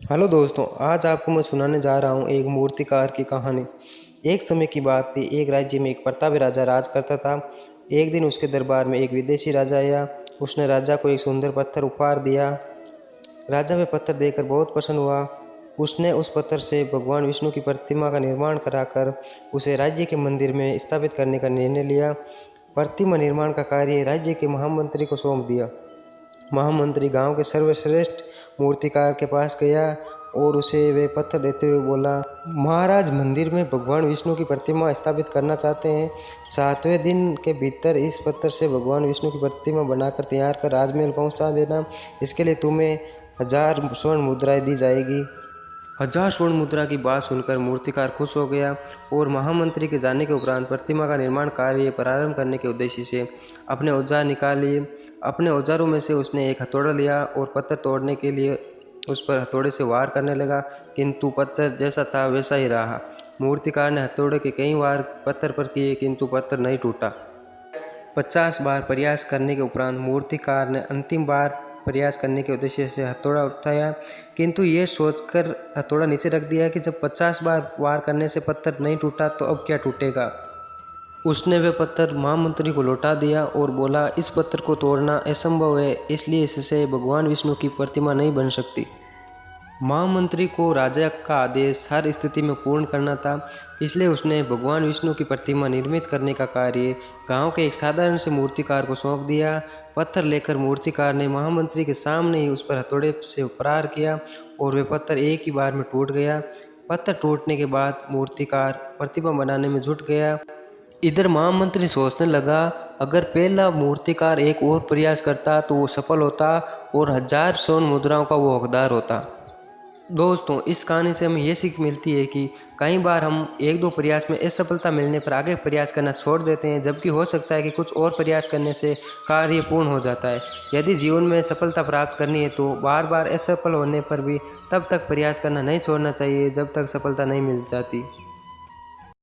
Hello दोस्तों, आज आपको मैं सुनाने जा रहा हूँ एक मूर्तिकार की कहानी। एक समय की बात थी। एक राज्य में एक प्रतापी राजा राज करता था। एक दिन उसके दरबार में एक विदेशी राजा आया। उसने राजा को एक सुंदर पत्थर उपहार दिया। राजा वह पत्थर देखकर बहुत प्रसन्न हुआ। उसने उस पत्थर से भगवान विष्णु की प्रतिमा का निर्माण कराकर उसे राज्य के मंदिर में स्थापित करने का निर्णय लिया। प्रतिमा निर्माण का कार्य राज्य के महामंत्री को सौंप दिया। महामंत्री गांव के सर्वश्रेष्ठ मूर्तिकार के पास गया और उसे वे पत्थर देते हुए बोला, महाराज, मंदिर में भगवान विष्णु की प्रतिमा स्थापित करना चाहते हैं। 7वें दिन के भीतर इस पत्थर से भगवान विष्णु की प्रतिमा बनाकर तैयार कर राजमहल पहुंचा देना। इसके लिए तुम्हें 1000 स्वर्ण मुद्राएं दी जाएगी। 1000 स्वर्ण मुद्रा की बात सुनकर मूर्तिकार खुश हो गया और महामंत्री के जाने के उपरांत प्रतिमा का निर्माण कार्य प्रारंभ करने के उद्देश्य से अपने औजार निकाल लिए। अपने औजारों में से उसने एक हथौड़ा लिया और पत्थर तोड़ने के लिए उस पर हथौड़े से वार करने लगा, किंतु पत्थर जैसा था वैसा ही रहा। मूर्तिकार ने हथौड़े के कई वार पत्थर पर किए, किंतु पत्थर नहीं टूटा। 50 बार प्रयास करने के उपरांत मूर्तिकार ने अंतिम बार प्रयास करने के उद्देश्य से हथौड़ा उठाया, किंतु ये सोचकर हथौड़ा नीचे रख दिया कि जब 50 बार वार करने से पत्थर नहीं टूटा तो अब क्या टूटेगा। उसने वह पत्थर महामंत्री को लौटा दिया और बोला, इस पत्थर को तोड़ना असंभव है, इसलिए इससे भगवान विष्णु की प्रतिमा नहीं बन सकती। महामंत्री को राजा का आदेश हर स्थिति में पूर्ण करना था, इसलिए उसने भगवान विष्णु की प्रतिमा निर्मित करने का कार्य गांव के एक साधारण से मूर्तिकार को सौंप दिया। पत्थर लेकर मूर्तिकार ने महामंत्री के सामने ही उस पर हथौड़े से प्रहार किया और वह पत्थर एक ही बार में टूट गया। पत्थर टूटने के बाद मूर्तिकार प्रतिमा बनाने में जुट गया। इधर महामंत्री सोचने लगा, अगर पहला मूर्तिकार एक और प्रयास करता तो वो सफल होता और 1000 स्वर्ण मुद्राओं का वो हकदार होता। दोस्तों, इस कहानी से हमें ये सीख मिलती है कि कई बार हम एक दो प्रयास में असफलता मिलने पर आगे प्रयास करना छोड़ देते हैं, जबकि हो सकता है कि कुछ और प्रयास करने से कार्य पूर्ण हो जाता है। यदि जीवन में सफलता प्राप्त करनी है तो बार बार असफल होने पर भी तब तक प्रयास करना नहीं छोड़ना चाहिए जब तक सफलता नहीं मिल जाती।